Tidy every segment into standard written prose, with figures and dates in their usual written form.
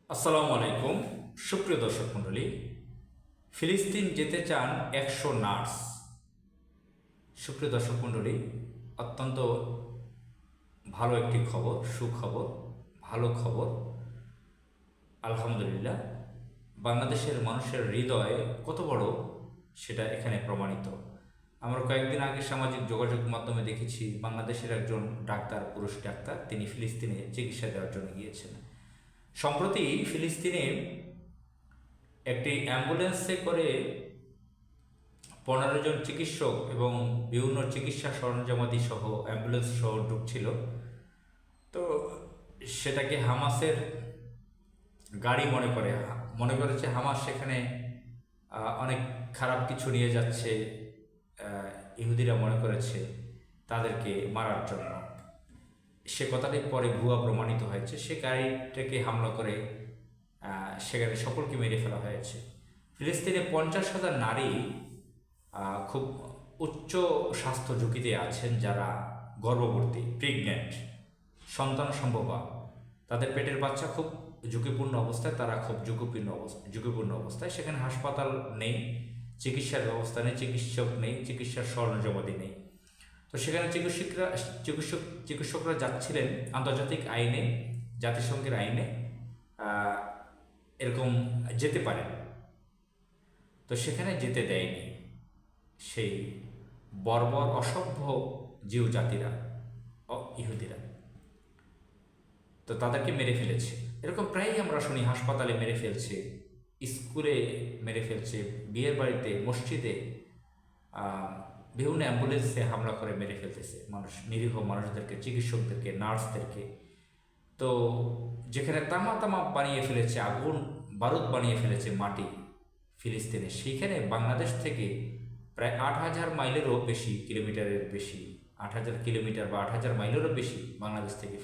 আসসালামু আলাইকুম। সুপ্রিয় দর্শক মণ্ডলী, ফিলিস্তিন যেতে চান 100 নার্স। সুপ্রিয় দর্শক মণ্ডলী, অত্যন্ত ভালো একটি খবর, সুখবর, ভালো খবর। আলহামদুলিল্লাহ, বাংলাদেশের মানুষের হৃদয় কত বড় সেটা এখানে প্রমাণিত। আমরা কয়েকদিন আগে সামাজিক যোগাযোগ মাধ্যমে দেখেছি বাংলাদেশের একজন ডাক্তার, পুরুষ ডাক্তার, তিনি ফিলিস্তিনে চিকিৎসা দেওয়ার জন্য গিয়েছেন। সম্প্রতি ফিলিস্তিনে একটি অ্যাম্বুলেন্সে করে 15 জন চিকিৎসক এবং বিভিন্ন চিকিৎসা সরঞ্জামাদি সহ অ্যাম্বুলেন্স সহ ঢুকছিল। তো সেটাকে হামাসের গাড়ি মনে করেছে হামাস সেখানে অনেক খারাপ কিছু নিয়ে যাচ্ছে। ইহুদিরা মনে করেছে তাদেরকে মারার জন্য। সে কথাটি পরে ভুয়া প্রমাণিত হয়েছে। সে গাড়িটাকে হামলা করে সেখানে সকলকে মেরে ফেলা হয়েছে। ফিলিস্তিনে 50,000 নারী খুব উচ্চ স্বাস্থ্য ঝুঁকিতে আছেন, যারা গর্ভবতী, প্রেগনেন্ট, সন্তান সম্ভবা, তাদের পেটের বাচ্চা খুব ঝুঁকিপূর্ণ অবস্থায়, তারা খুব ঝুঁকিপূর্ণ অবস্থায়। সেখানে হাসপাতাল নেই, চিকিৎসার ব্যবস্থা নেই, চিকিৎসক নেই, চিকিৎসার সরঞ্জামাদি নেই। তো সেখানে চিকিৎসকরা যাচ্ছিলেন আন্তর্জাতিক আইনে, জাতিসংঘের আইনে এরকম যেতে পারে, তো সেখানে যেতে দেয়নি সেই বর্বর অসভ্য জিউ জাতিরা, ইহুদিরা। তো তাদেরকে মেরে ফেলেছে। এরকম প্রায়ই আমরা শুনি, হাসপাতালে মেরে ফেলছে, স্কুলে মেরে ফেলছে, বিয়ের বাড়িতে, মসজিদে, বিভিন্ন অ্যাম্বুলেন্সে হামলা করে মেরে ফেলতেছে মানুষ, নিরীহ মানুষদেরকে, চিকিৎসকদেরকে, নার্সদেরকে। তো যেখানে তামা বানিয়ে ফেলেছে, আগুন বারুদ বানিয়ে ফেলেছে মাটি ফিলিস্তিনে, সেইখানে বাংলাদেশ থেকে প্রায় 8,000 মাইলেরও বেশি, কিলোমিটারের বেশি, 8,000 কিলোমিটার বা 8,000 মাইলেরও বেশি বাংলাদেশ থেকে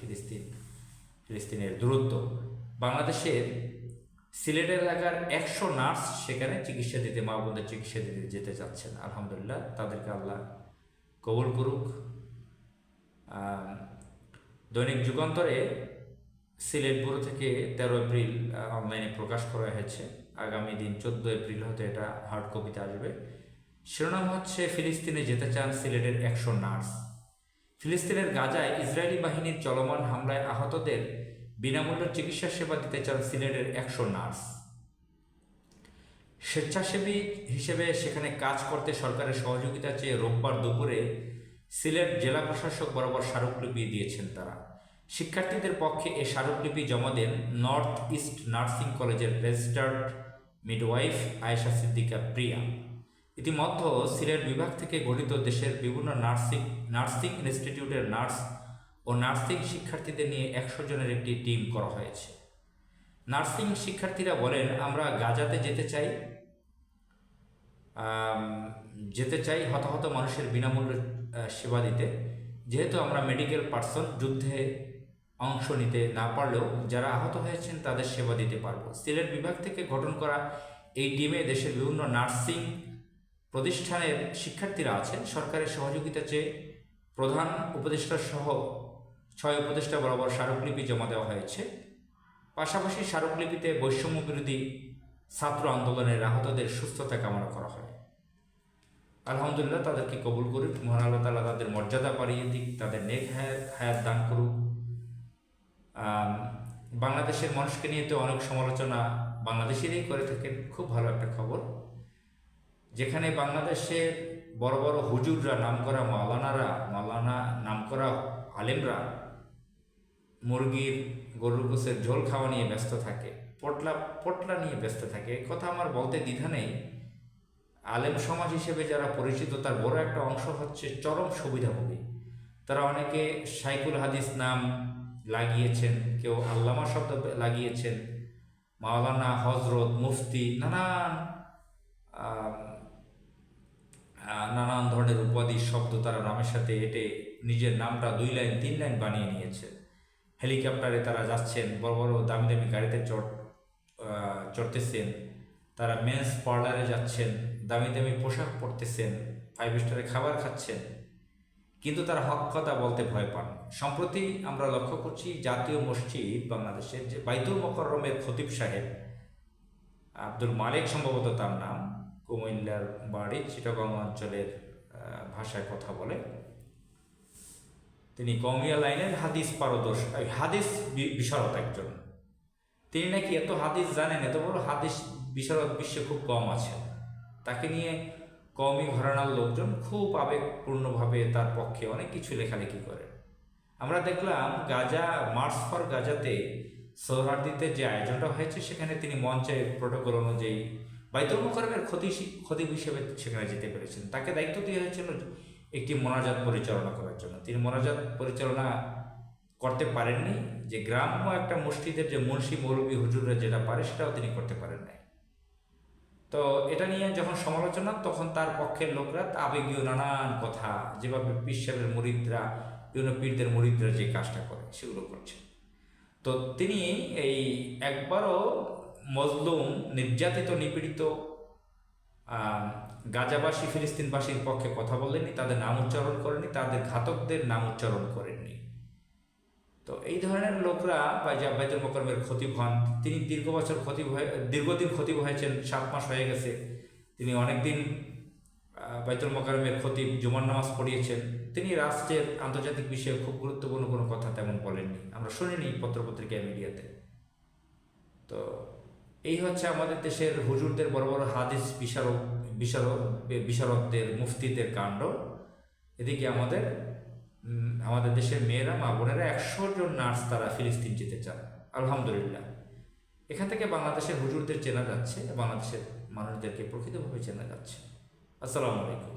ফিলিস্তিনের দূরত্ব। বাংলাদেশের সিলেট এলাকার 100 নার্স সেখানে চিকিৎসা দিতে, মা বোনদের চিকিৎসা দিতে যেতে চাচ্ছেন। আলহামদুলিল্লাহ, তাদেরকে আল্লাহ কবুল করুক। দৈনিক যুগান্তরে সিলেট ব্যুরো থেকে 13 এপ্রিল অনলাইনে প্রকাশ করা হয়েছে। আগামী দিন 14 এপ্রিল হতে এটা হার্ড কপিতে আসবে। শিরোনাম হচ্ছে, ফিলিস্তিনে যেতে চান সিলেটের 100 নার্স। ফিলিস্তিনের গাজায় ইসরায়েলি বাহিনীর চলমান হামলায় আহতদের বিনামূল্যে চিকিৎসা সেবা দিতে চান সিলেটের 100 নার্স। স্বেচ্ছাসেবী হিসেবে সেখানে কাজ করতে সরকারের সহযোগিতা চেয়ে রোববার দুপুরে সিলেট জেলা প্রশাসক বরাবর স্মারকলিপি দিয়েছেন তারা। শিক্ষার্থীদের পক্ষে এ স্মারকলিপি জমা দেন নর্থ ইস্ট নার্সিং কলেজের রেজিস্টার্ড মিডওয়াইফ আয়েশা সিদ্দিকা প্রিয়া। ইতিমধ্যে সিলেট বিভাগ থেকে গঠিত দেশের বিভিন্ন নার্সিং ইনস্টিটিউটের নার্স ও নার্সিং শিক্ষার্থীদের নিয়ে 100 জনের একটি টিম করা হয়েছে। নার্সিং শিক্ষার্থীরা বলেন, আমরা গাজাতে যেতে চাই হতাহত মানুষের বিনামূল্যে সেবা দিতে। যেহেতু আমরা মেডিকেল পার্সন, যুদ্ধে অংশ নিতে না পারলেও যারা আহত হয়েছেন তাদের সেবা দিতে পারব। সিলেট বিভাগ থেকে গঠন করা এই টিমে দেশের বিভিন্ন নার্সিং প্রতিষ্ঠানের শিক্ষার্থীরা আছেন। সরকারের সহযোগিতা চেয়ে প্রধান উপদেষ্টা সহ 6 উপদেষ্টা বরাবর স্মারকলিপি জমা দেওয়া হয়েছে। পাশাপাশি স্মারকলিপিতে বৈষম্য বিরোধী ছাত্র আন্দোলনের আহতদের সুস্থতা কামনা করা হয়। আলহামদুলিল্লাহ, তাদেরকে কবুল করুক মহান আল্লাহ তাআলা, তাদের মর্যাদা বাড়িয়ে দিক, তাদের নেক হায়াত দান করুক। বাংলাদেশের মানুষকে নিয়ে তো অনেক সমালোচনা বাংলাদেশেরই করে থাকেন। খুব ভালো একটা খবর, যেখানে বাংলাদেশের বড় বড় হুজুররা, নামকরা মাওলানা, নামকরা আলেমরা মুরগির, গরুর গোশের ঝোল খাওয়া নিয়ে ব্যস্ত থাকে, পটলা নিয়ে ব্যস্ত থাকে। কথা আমার বলতে দ্বিধা নেই। আলেম সমাজ হিসেবে যারা পরিচিত, তার বড় একটা অংশ হচ্ছে চরম সুবিধাভোগী। তারা অনেকে শাইখুল হাদিস নাম লাগিয়েছেন, কেউ আল্লামা শব্দ লাগিয়েছেন, মাওলানা, হজরত, মুফতি, নানান ধরনের উপাধি শব্দ তারা নামের সাথে এটে নিজের নামটা 2 লাইন 3 লাইন বানিয়ে নিয়েছে। হেলিকপ্টারে তারা যাচ্ছেন, বড় বড় দামি দামি গাড়িতে চড়তেছেন, তারা মেন্স পার্লারে যাচ্ছেন, দামি দামি পোশাক পরতেছেন, 5 স্টারে খাবার খাচ্ছেন। কিন্তু তারা হক কথা বলতে ভয় পান। সম্প্রতি আমরা লক্ষ্য করছি জাতীয় মসজিদ বাংলাদেশের যে বাইতুল মোকাররমের খতিব সাহেব আব্দুল মালিক সম্ভবত তার নাম, কুমিল্লার বাড়ি, চিটাগং অঞ্চলের ভাষায় কথা বলে। তিনি কওমিয়া লাইনের হাদিস হাদিস বিশারদ একজন। তিনি নাকি এত হাদিস জানেন, এত বড় হাদিস বিশারদ বিশ্বে খুব কম আছে। তাকে নিয়ে কওমি ঘরানার লোকজন খুব আবেগপূর্ণভাবে তার পক্ষে অনেক কিছু লেখালেখি করে। আমরা দেখলাম গাজা মার্চ ফর গাজাতে সৌহার্দিতে যে আয়োজনটা হয়েছে, সেখানে তিনি মঞ্চে প্রোটোকল অনুযায়ী বাইতুল মোকাররমের খতিব হিসেবে সেখানে যেতে পেরেছেন। তাকে দায়িত্ব দেওয়া হয়েছিল একটি মোনাজাত পরিচালনা করার জন্য। তিনি মোনাজাত পরিচালনা করতে পারেননি। যে গ্রাম্য একটা মসজিদের যে মুন্সি মৌলবী হুজুররা যেটা পারে, সেটাও তিনি করতে পারেন নাই। তো এটা নিয়ে যখন সমালোচনা, তখন তার পক্ষের লোকরা আবেগীয় নানান কথা, যেভাবে পীর সাহেবের মুরিদরা, বিভিন্ন পীরদের মুরিদরা যে কাজটা করে সেগুলো করছে। তো তিনি এই একবারও মজলুম, নির্যাতিত, নিপীড়িত গাজাবাসী, ফিলিস্তিনবাসীর পক্ষে কথা বলেননি, তাদের নাম উচ্চারণ করেননি, তাদের ঘাতকদের নাম উচ্চারণ করেননি। তো এই ধরনের লোকরা বাইতুল মোকাররমের খতিব হন। তিনি দীর্ঘদিন খতিব হয়েছেন, 7 মাস হয়ে গেছে। তিনি অনেকদিন বাইতুল মোকাররমের খতিব, জুমার নামাজ পড়িয়েছেন। তিনি রাষ্ট্রের আন্তর্জাতিক বিষয়ে খুব গুরুত্বপূর্ণ কোনো কথা তেমন বলেননি, আমরা শুনিনি পত্রপত্রিকায়, মিডিয়াতে। তো এই হচ্ছে আমাদের দেশের হুজুরদের, বড় বড় হাদিস বিশারদদের, মুফতিদের কাণ্ড। এদিকে আমাদের দেশের মেয়েরা, মা বোনেরা, 100 জন নার্স তারা ফিলিস্তিন যেতে চান। আলহামদুলিল্লাহ, এখান থেকে বাংলাদেশের হুজুরদের চেনা যাচ্ছে, বাংলাদেশের মানুষদেরকে প্রকৃতভাবে চেনা যাচ্ছে। আসসালামু আলাইকুম।